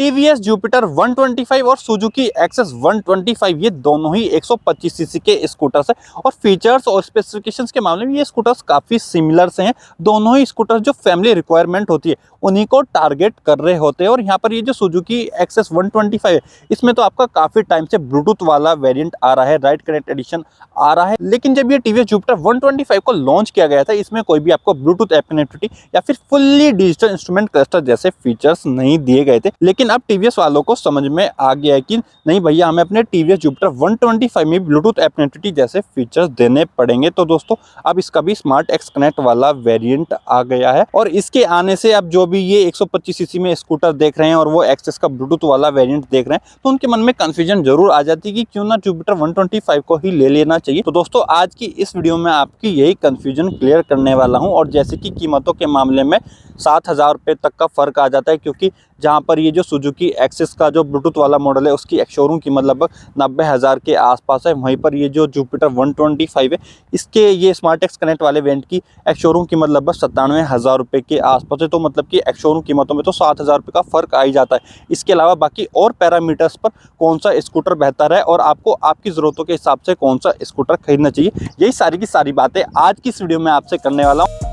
TVS Jupiter 125 और Suzuki access 125 ये दोनों ही 125 सीसी के स्कूटर्स हैं और फीचर्स और स्पेसिफिकेशंस के मामले में ये स्कूटर्स काफ़ी सिमिलर से हैं। दोनों ही स्कूटर्स जो फैमिली रिक्वायरमेंट होती है उन्हीं को टारगेट कर रहे होते हैं। और यहाँ पर ये जो सुजुकी एक्सेस 125 है इसमें तो आपका काफ़ी टाइम से ब्लूटूथ वाला वेरिएंट आ रहा है, राइड कनेक्ट एडिशन आ रहा है, लेकिन जब ये टीवीएस जुपिटर 125 को लॉन्च किया गया था इसमें कोई भी आपको ब्लूटूथ ऐप कनेक्टिविटी या फिर फुल्ली डिजिटल इंस्ट्रूमेंट क्लस्टर जैसे फीचर्स नहीं दिए गए थे। लेकिन अब टीवीएस वालों को समझ में आ गया है कि नहीं भैया, हमें अपने टीवीएस जुपिटर 125 में ब्लूटूथ ऐप कनेक्टिविटी जैसे फीचर्स देने पड़ेंगे। तो दोस्तों अब इसका भी स्मार्ट एक्स कनेक्ट वाला वेरिएंट आ गया है और इसके आने से अब जो भी ये 125 सीसी में स्कूटर देख रहे हैं और वो एक्सेस का ब्लूटूथ वाला वेरिएंट देख रहे हैं तो उनके मन में कंफ्यूजन जरूर आ जाती है कि क्यों ना जुपिटर 125 को ही ले लेना चाहिए। तो दोस्तों आज की इस वीडियो में आपकी यही कंफ्यूजन क्लियर करने वाला हूं। और जैसे कि कीमतों के मामले में 7,000 रुपये तक का फर्क आ जाता है, क्योंकि जहां पर ये जो सुजुकी एक्सेस का जो ब्लूटूथ वाला मॉडल है उसकी शोरूम कीमत लगभग 90,000 के आसपास है, वहीं पर ये जो जुपिटर 125 है इसके ये स्मार्ट एक्स कनेक्ट वाले वेरिएंट की शोरूम कीमत लगभग 97,000 रुपये के आसपास है। तो मतलब कि शोरूम कीमतों में तो 7,000 रुपये का फर्क आ ही जाता है। इसके अलावा बाकी और पैरामीटर्स पर कौन सा स्कूटर बेहतर है और आपको आपकी ज़रूरतों के हिसाब से कौन सा स्कूटर खरीदना चाहिए, यही सारी की सारी बातें आज की इस वीडियो में आपसे करने वाला हूँ।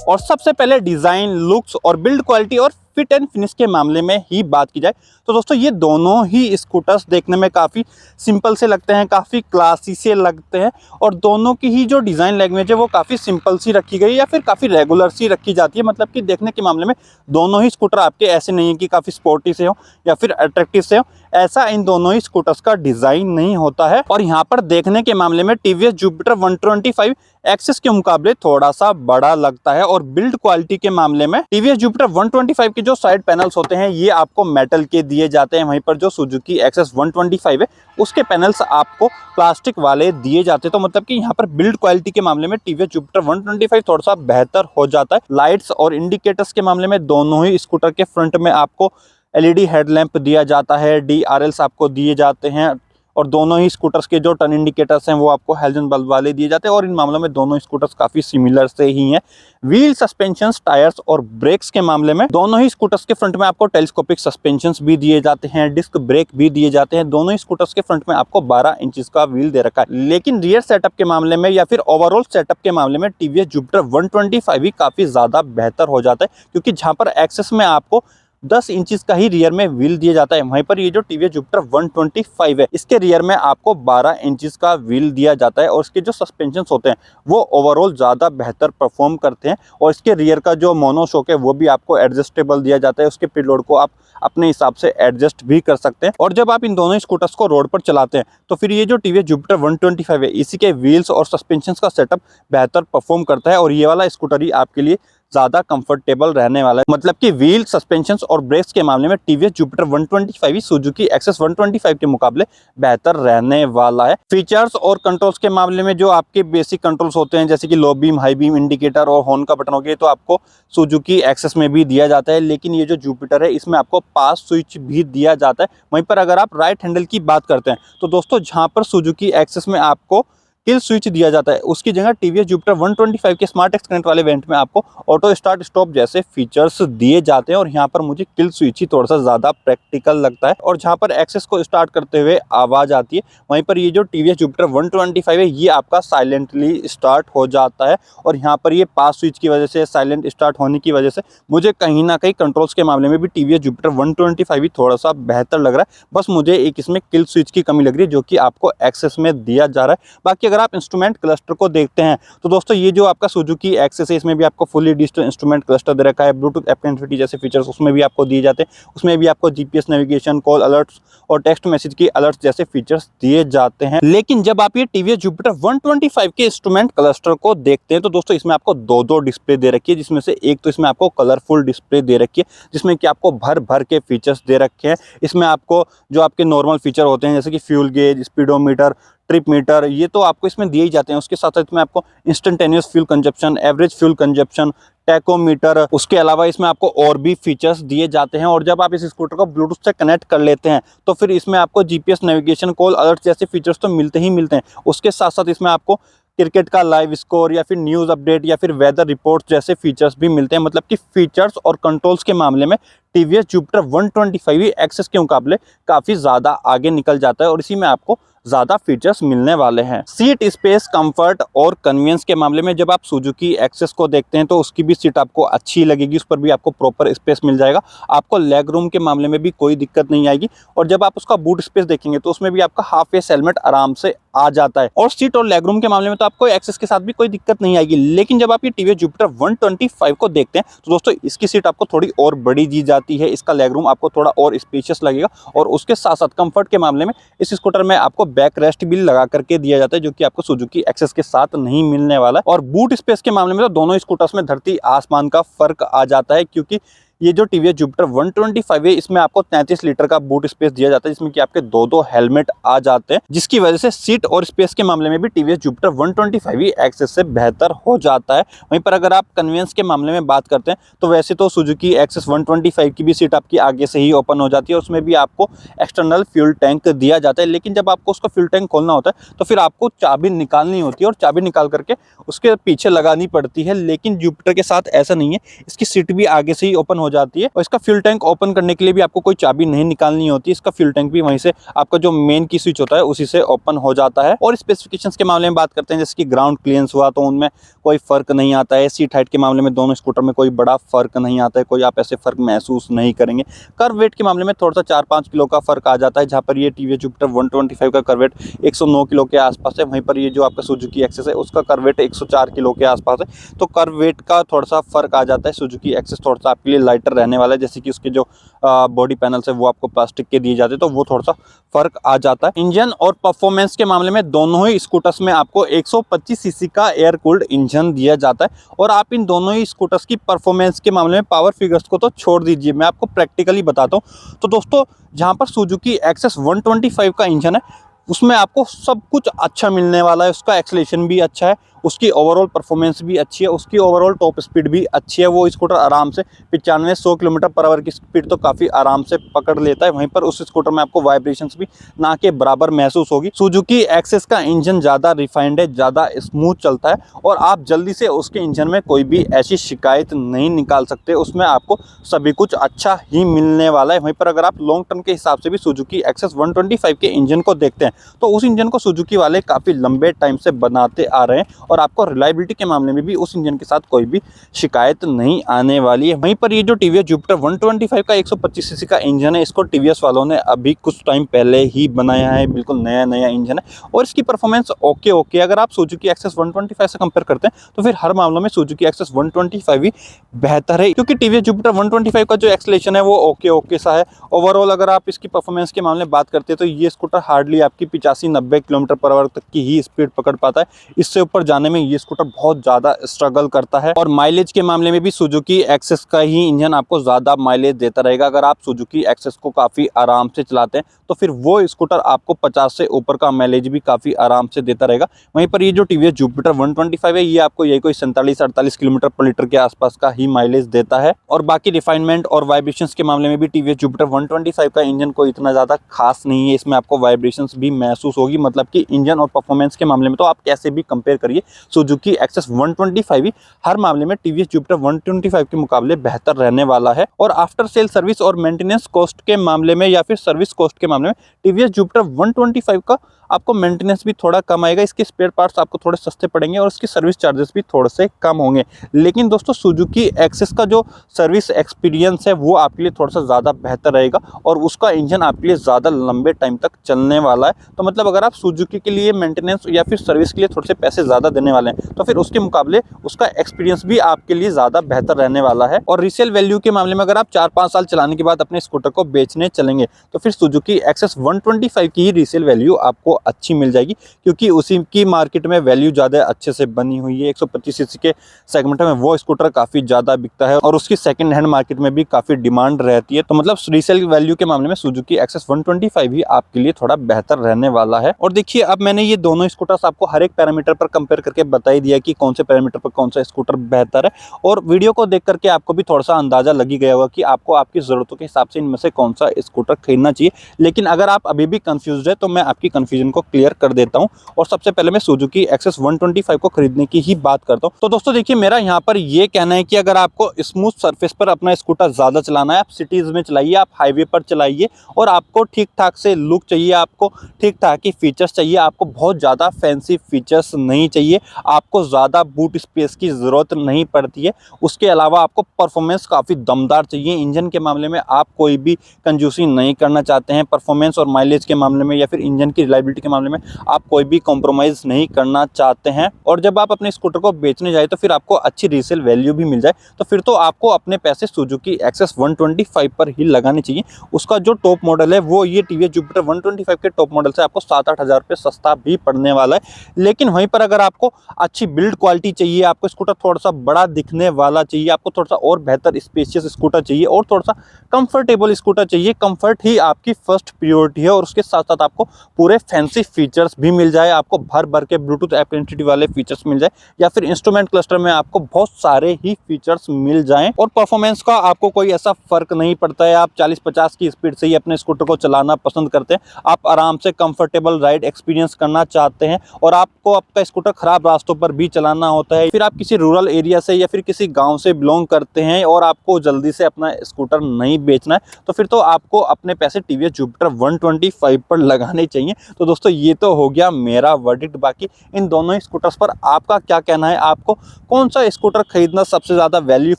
और सबसे पहले डिज़ाइन, लुक्स और बिल्ड क्वालिटी और फिट एंड फिनिश के मामले में ही बात की जाए तो दोस्तों ये दोनों ही स्कूटर्स देखने में काफ़ी सिंपल से लगते हैं, काफ़ी क्लासी से लगते हैं और दोनों की ही जो डिज़ाइन लैंग्वेज है वो काफ़ी सिंपल सी रखी गई या फिर काफ़ी रेगुलर सी रखी जाती है। मतलब कि देखने के मामले में दोनों ही स्कूटर आपके ऐसे नहीं है कि काफ़ी स्पोर्टी से हो या फिर अट्रैक्टिव से हो, ऐसा इन दोनों ही स्कूटर्स का डिज़ाइन नहीं होता है। और यहाँ पर देखने के मामले में टीवीएस जुपिटर 125 एक्सेस के मुकाबले थोड़ा सा बड़ा लगता है। और बिल्ड क्वालिटी के मामले में टीवीएस जुपिटर 125 के जो साइड पैनल्स होते हैं ये आपको मेटल के दिए जाते हैं, वहीं पर जो सुजुकी एक्सेस 125 है उसके पैनल्स आपको प्लास्टिक वाले दिए जाते हैं। तो मतलब कि यहाँ पर बिल्ड क्वालिटी के मामले में टीवीएस जुपिटर 125 थोड़ा सा बेहतर हो जाता है। लाइट्स और इंडिकेटर्स के मामले में दोनों ही स्कूटर के फ्रंट में आपको एलईडी हेडलैम्प दिया जाता है, डीआरएल्स आपको दिए जाते हैं और दोनों ही स्कूटर्स के जो टर्न इंडिकेटर्स हैं वो आपको हेलोजन बल्ब वाले दिए जाते हैं। और इन मामलों में दोनों स्कूटर्स काफ़ी सिमिलर से ही हैं। व्हील, सस्पेंशंस, टायर्स और ब्रेक्स के मामले में दोनों ही स्कूटर्स के फ्रंट में आपको टेलीस्कोपिक सस्पेंशंस भी दिए जाते हैं, डिस्क ब्रेक भी दिए जाते हैं। दोनों ही स्कूटर्स के फ्रंट में आपको 12 इंचेस का व्हील दे रखा है। लेकिन रियर सेटअप के मामले में या फिर ओवरऑल सेटअप के मामले में टीवीएस जुपिटर 125 भी काफ़ी ज़्यादा बेहतर हो जाता है, क्योंकि जहाँ पर एक्सेस में आपको 10 इंचेस का ही रियर में व्हील दिया जाता है, वहीं पर ये जो टीवीएस जुपिटर 125 है इसके रियर में आपको 12 इंचेस का व्हील दिया जाता है। और इसके जो सस्पेंशंस होते हैं वो ओवरऑल ज़्यादा बेहतर परफॉर्म करते हैं और इसके रियर का जो मोनोशॉक है वो भी आपको एडजस्टेबल दिया जाता है। उसके प्रीलोड को आप अपने हिसाब से एडजस्ट भी कर सकते हैं। और जब आप इन दोनों स्कूटर्स को रोड पर चलाते हैं तो फिर ये जो टीवीएस जुपिटर 125 है इसी के व्हील्स और सस्पेंशंस का सेटअप बेहतर परफॉर्म करता है और ये वाला स्कूटर ही आपके लिए ज़्यादा कंफर्टेबल रहने वाला है। मतलब कि व्हील, सस्पेंशंस और ब्रेक्स के मामले में टीवीएस जुपिटर 125 सुजुकी एक्सेस 125 के मुकाबले बेहतर रहने वाला है। फीचर्स और कंट्रोल्स के मामले में जो आपके बेसिक कंट्रोल्स होते हैं जैसे कि low beam, high beam, indicator और हॉर्न का बटन हो गया तो आपको सुजुकी एक्सेस में भी दिया जाता है। लेकिन ये जो जुपिटर है इसमें आपको पास स्विच भी दिया जाता है। वहीं पर अगर आप राइट हैंडल की बात करते हैं तो दोस्तों जहाँ पर सुजुकी एक्सेस में आपको किल स्विच दिया जाता है उसकी जगह टीवीएस जुपिटर 125 के स्मार्ट एक्स कनेक्ट वाले वेरिएंट में आपको ऑटो स्टार्ट स्टॉप जैसे फीचर्स दिए जाते हैं। और यहाँ पर मुझे किल स्विच ही थोड़ा सा ज़्यादा प्रैक्टिकल लगता है। और जहाँ पर एक्सेस को स्टार्ट करते हुए आवाज़ आती है वहीं पर ये जो टीवीएस जुपिटर 125 है ये आपका साइलेंटली स्टार्ट हो जाता है। और यहाँ पर ये पास स्विच की वजह से, साइलेंट स्टार्ट होने की वजह से मुझे कहीं ना कहीं कंट्रोल्स के मामले में भी टीवीएस जुपिटर 125 ही थोड़ा सा बेहतर लग रहा है। बस मुझे एक इसमें किल स्विच की कमी लग रही है जो कि आपको एक्सेस में दिया जा रहा है। बाकी अगर आप इंस्ट्रूमेंट क्लस्टर को देखते हैं तो दोस्तों ये जो आपका सुजुकी एक्सेस है इसमें भी आपको फुली डिजिटल इंस्ट्रूमेंट क्लस्टर दे रखा है। ब्लूटूथ ऐप कनेक्टिविटी जैसे फीचर्स उसमें भी आपको दिए जाते हैं। उसमें भी आपको जीपीएस नेविगेशन, कॉल अलर्ट्स और टेक्स्ट मैसेज की अलर्ट्स जैसे फीचर्स दिए जाते हैं। लेकिन जब आप ये टीवीएस जुपिटर 125 के इंस्ट्रूमेंट क्लस्टर को देखते हैं तो दोस्तों इसमें आपको दो डिस्प्ले दे रखी है, जिसमें से एक तो इसमें आपको कलरफुल डिस्प्ले दे रखी है जिसमें कि आपको भर भर के फीचर्स दे रखे हैं। इसमें आपको जो आपके नॉर्मल फीचर होते हैं जैसे कि fuel gauge, speedometer, trip meter, ये तो आपको इसमें दिए ही जाते हैं। उसके साथ साथ में आपको instantaneous fuel consumption, average fuel consumption, tachometer, उसके अलावा इसमें आपको और भी फीचर्स दिए जाते हैं। और जब आप इस स्कूटर को ब्लूटूथ से कनेक्ट कर लेते हैं तो फिर इसमें आपको जीपीएस नेविगेशन, कॉल अलर्ट जैसे फीचर्स तो मिलते ही मिलते हैं। उसके साथ साथ इसमें आपको क्रिकेट का लाइव स्कोर या फिर न्यूज़ अपडेट या फिर वेदर रिपोर्ट्स जैसे फीचर्स भी मिलते हैं। मतलब कि फीचर्स और कंट्रोल्स के मामले में टीवीएस जुपिटर 125 ही एक्सेस के मुकाबले काफ़ी ज़्यादा आगे निकल जाता है और इसी में आपको ज़्यादा फीचर्स मिलने वाले हैं। सीट स्पेस, कंफर्ट और कन्वीनियंस के मामले में जब आप सुजुकी एक्सेस को देखते हैं तो उसकी भी सीट आपको अच्छी लगेगी, उस पर भी आपको प्रॉपर स्पेस मिल जाएगा। आपको लेग रूम के मामले में भी कोई दिक्कत नहीं आएगी और जब आप उसका बूट स्पेस देखेंगे तो उसमें भी आपका हाफ फेस हेलमेट आराम से आ जाता है। और सीट और लेग रूम के मामले में तो आपको एक्सेस के साथ भी कोई दिक्कत नहीं आएगी। लेकिन जब आप ये टीवीएस जुपिटर 125 को देखते हैं तो दोस्तों इसकी सीट आपको थोड़ी और बड़ी दी जाती है, इसका लेग रूम आपको थोड़ा और स्पेशियस लगेगा और उसके साथ साथ कंफर्ट के मामले में इस स्कूटर में आपको बैक रेस्ट भी लगा करके दिया जाता है, जो कि आपको सुजुकी एक्सेस के साथ नहीं मिलने वाला है। और बूट स्पेस के मामले में तो दोनों स्कूटर्स में धरती आसमान का फर्क आ जाता है, क्योंकि ये जो टीवीएस जुपिटर 125 है इसमें आपको 33 लीटर का बूट स्पेस दिया जाता है, जिसमें कि आपके दो हेलमेट आ जाते हैं, जिसकी वजह से सीट और स्पेस के मामले में भी टीवीएस जुपिटर 125 ही एक्सेस से बेहतर हो जाता है। वहीं पर अगर आप कन्वीनियंस के मामले में बात करते हैं तो वैसे तो सुजुकी एक्सेस 125 की भी सीट आपकी आगे से ही ओपन हो जाती है, उसमें भी आपको एक्सटर्नल फ्यूल टैंक दिया जाता है। लेकिन जब आपको उसका फ्यूल टैंक खोलना होता है तो फिर आपको चाबी निकालनी होती है और चाबी निकाल करके उसके पीछे लगानी पड़ती है। लेकिन जुपिटर के साथ ऐसा नहीं है, इसकी सीट भी आगे से ही ओपन हो जाती है और इसका फ्यूल टैंक ओपन करने के लिए भी आपको कोई चाबी नहीं निकालनी होती। इसका फ्यूल टैंक भी वहीं से आपका जो मेन की स्विच होता है उसी से ओपन हो जाता है। और स्पेसिफिकेशंस के मामले में बात करते हैं, जैसे कि ग्राउंड क्लियरेंस हुआ तो उनमें कोई फर्क नहीं आता है। सीट हाइट के मामले में दोनों स्कूटर में कोई बड़ा फर्क नहीं आता है, कोई आप ऐसे फर्क महसूस नहीं करेंगे। कर्व वेट के मामले में थोड़ा सा 4-5 किलो का फर्क आ जाता है, जहाँ पर ये टीवीएस जुपिटर 125 का कर्व वेट 109 किलो के आसपास है, वहीं पर ये जो आपका सुजुकी एक्सेस है उसका कर्व वेट 104 किलो के आसपास है। तो कर्व वेट का थोड़ा सा फर्क आ जाता है। सुजुकी एक्सेस थोड़ा सा आपके लिए लाइटर रहने वाला है, जैसे कि उसके जो बॉडी पैनल्स है वो आपको प्लास्टिक के दिए जाते हैं, तो वो थोड़ा सा फर्क आ जाता है। इंजन और परफॉर्मेंस के मामले में दोनों ही स्कूटर्स में आपको 125 सीसी का एयर कूल्ड इंजन दिया जाता है। और आप इन दोनों ही स्कूटर्स की परफॉर्मेंस के मामले में पावर फिगर्स को तो छोड़ दीजिए, मैं आपको प्रैक्टिकली बताता हूँ। तो दोस्तों जहाँ पर सुजुकी एक्सेस 125 का इंजन है उसमें आपको सब कुछ अच्छा मिलने वाला है। उसका एक्सेलेरेशन भी अच्छा है, उसकी ओवरऑल परफॉर्मेंस भी अच्छी है, उसकी ओवरऑल टॉप स्पीड भी अच्छी है। वो स्कूटर आराम से 95-100 किलोमीटर पर आवर की स्पीड तो काफ़ी आराम से पकड़ लेता है। वहीं पर उस स्कूटर में आपको वाइब्रेशंस भी ना के बराबर महसूस होगी। सुजुकी एक्सेस का इंजन ज़्यादा रिफाइंड है, ज़्यादा स्मूथ चलता है और आप जल्दी से उसके इंजन में कोई भी ऐसी शिकायत नहीं निकाल सकते। उसमें आपको सभी कुछ अच्छा ही मिलने वाला है। वहीं पर अगर आप लॉन्ग टर्म के हिसाब से भी सुजुकी एक्सेस 125 के इंजन को देखते हैं तो उस इंजन को सुजुकी वाले काफ़ी लंबे टाइम से बनाते आ रहे हैं और आपको रिलायबिलिटी के मामले में भी उस इंजन के साथ कोई भी शिकायत नहीं आने वाली है। वहीं पर ये जो टीवीएस जुपिटर 125 का 125 सीसी का इंजन है, इसको टीवीएस वालों ने अभी कुछ टाइम पहले ही बनाया है, बिल्कुल नया इंजन है और इसकी परफॉर्मेंस ओके। अगर आप सुजुकी एक्सेस 125 से कंपेयर करते हैं तो फिर हर मामलों में सुजुकी एक्सेस 125 ही बेहतर है, क्योंकि टीवीएस जुपिटर 125 का जो एक्सेलेरेशन है वो ओके सा है। ओवरऑल अगर आप इसकी परफॉर्मेंस के मामले में बात करते हैं तो ये स्कूटर हार्डली आपकी 85-90 किलोमीटर पर आवर तक की ही स्पीड पकड़ पाता है। इससे ऊपर जाने में ये स्कूटर बहुत ज़्यादा स्ट्रगल करता है। और माइलेज के मामले में भी सुजुकी एक्सेस का ही इंजन आपको ज़्यादा माइलेज देता रहेगा। अगर आप सुजुकी एक्सेस को काफ़ी आराम से चलाते हैं तो फिर वो स्कूटर आपको 50 से ऊपर का माइलेज भी काफ़ी आराम से देता रहेगा। वहीं पर ये जो टीवीएस जुपिटर 125 है ये आपको यही कोई 47-48 किलोमीटर पर लीटर के आसपास का ही माइलेज देता है। और बाकी रिफाइनमेंट और वाइब्रेशंस के मामले में भी टीवीएस जुपिटर 125 का इंजन को इतना ज़्यादा खास नहीं है, इसमें आपको वाइब्रेशंस भी महसूस होगी। मतलब कि इंजन और परफॉर्मेंस के मामले में तो आप कैसे भी कंपेयर करिए, सुजुकी एक्सेस 125 ही हर मामले में टीवीएस जुपिटर 125 के मुकाबले बेहतर रहने वाला है। और आफ्टर सेल सर्विस और मेंटेनेंस कॉस्ट के मामले में या फिर सर्विस कॉस्ट के मामले में टीवीएस जुपिटर 125 का आपको मेंटेनेंस भी थोड़ा कम आएगा, इसके स्पेयर पार्ट्स आपको थोड़े सस्ते पड़ेंगे और इसकी सर्विस चार्जेस भी थोड़े से कम होंगे। लेकिन दोस्तों सुजुकी एक्सेस का जो सर्विस एक्सपीरियंस है वो आपके लिए थोड़ा सा ज़्यादा बेहतर रहेगा और उसका इंजन आपके लिए ज़्यादा लंबे टाइम तक चलने वाला है। तो मतलब अगर आप सुजुकी के लिए मेंटेनेंस या फिर सर्विस के लिए थोड़े से पैसे ज़्यादा देने वाले हैं तो फिर उसके मुकाबले उसका एक्सपीरियंस भी आपके लिए ज़्यादा बेहतर रहने वाला है। और रीसेल वैल्यू के मामले में अगर आप 4-5 साल चलाने के बाद अपने स्कूटर को बेचने चलेंगे तो फिर सुजुकी एक्सेस 125 की ही रीसेल वैल्यू आपको अच्छी मिल जाएगी, क्योंकि उसी की मार्केट में वैल्यू ज़्यादा अच्छे से बनी हुई है। 125 सीसी के सेगमेंट में वो स्कूटर काफ़ी ज़्यादा बिकता है और उसकी सेकंड हैंड मार्केट में भी काफ़ी डिमांड रहती है। तो मतलब रीसेल वैल्यू के मामले में सुजुकी एक्सेस 125 ही आपके लिए थोड़ा बेहतर रहने वाला है। और देखिए अब मैंने ये दोनों स्कूटर्स आपको हर एक पैरामीटर पर कंपेयर करके बता ही दिया कि कौन से पैरामीटर पर कौन सा स्कूटर बेहतर है। और वीडियो को देख करके आपको भी थोड़ा सा अंदाजा लगी गया होगा कि आपको आपकी ज़रूरतों के हिसाब से इनमें से कौन सा स्कूटर खरीदना चाहिए। लेकिन अगर आप अभी भी कंफ्यूज है तो मैं आपकी कंफ्यूजन कंफ्यूजन को क्लियर कर देता हूँ और सबसे पहले मैं सुजुकी एक्सेस 125 को खरीदने की ही बात करता हूँ। तो दोस्तों देखिए, मेरा यहाँ पर ये कहना है कि अगर आपको स्मूथ सरफेस पर अपना स्कूटर ज़्यादा चलाना है, आप सिटीज़ में चलाइए, आप हाईवे पर चलाइए और आपको ठीक ठाक से लुक चाहिए, आपको ठीक ठाक ही फीचर्स चाहिए, आपको बहुत ज़्यादा फैंसी फीचर्स नहीं चाहिए, आपको ज़्यादा बूट स्पेस की ज़रूरत नहीं पड़ती है। उसके अलावा आपको परफॉर्मेंस काफ़ी दमदार चाहिए। इंजन के मामले में आप कोई भी कंजूसी नहीं करना चाहते हैं, परफॉर्मेंस और माइलेज के मामले में या फिर इंजन की रिलायबिलिटी के मामले में आप कोई भी कॉम्प्रोमाइज़ नहीं करना चाहते हैं। और जब आप अपने स्कूटर को बेचने जाए तो फिर आपको अच्छी रीसेल वैल्यू भी मिल जाए, तो फिर तो आपको अपने पैसे सुजुकी एक्सेस 125 पर ही लगाने चाहिए। उसका जो टॉप मॉडल है वो ये टीवीएस जुपिटर 125 के टॉप मॉडल से आपको 7-8 हज़ार रुपये सस्ता भी पड़ने वाला है। लेकिन वहीं पर अगर आपको अच्छी बिल्ड क्वालिटी चाहिए, आपको स्कूटर थोड़ा सा बड़ा दिखने वाला चाहिए, आपको थोड़ा सा और बेहतर स्पेशियस स्कूटर चाहिए और थोड़ा सा कंफर्टेबल स्कूटर चाहिए, कंफर्ट ही आपकी फर्स्ट प्रायोरिटी है और उसके साथ साथ आपको पूरे फैंसी फीचर्स भी मिल जाए, आपको भर भर के ब्लूटूथ ऐप कनेक्टिविटी वाले फीचर्स मिल जाए या फिर इंस्ट्रूमेंट क्लस्टर में आपको बहुत सारे ही फीचर्स मिल जाएं और परफॉर्मेंस का आपको कोई ऐसा फर्क नहीं पड़ता है। आप 40-50 की स्पीड से ही अपने स्कूटर को चलाना पसंद करते हैं, आप आराम से कंफर्टेबल राइड एक्सपीरियंस करना चाहते हैं और आपको आपका स्कूटर खराब रास्तों पर भी चलाना होता है, फिर आप किसी रूरल एरिया से या फिर किसी गाँव से बिलोंग करते हैं और आपको जल्दी से अपना स्कूटर नहीं बेचना है, तो फिर तो आपको अपने पैसे टीवीएस जुपिटर 125 पर लगाने चाहिए। तो दोस्तों ये तो हो गया मेरा वर्डिक्ट। बाकी इन दोनों ही स्कूटर्स पर आपका क्या कहना है, आपको कौन सा स्कूटर खरीदना सबसे ज़्यादा वैल्यू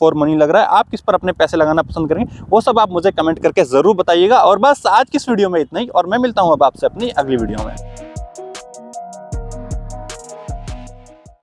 फॉर मनी लग रहा है, आप किस पर अपने पैसे लगाना पसंद करेंगे, वो सब आप मुझे कमेंट करके ज़रूर बताइएगा। और बस आज की इस वीडियो में इतना ही और मैं मिलता हूँ अब आपसे अपनी अगली वीडियो में।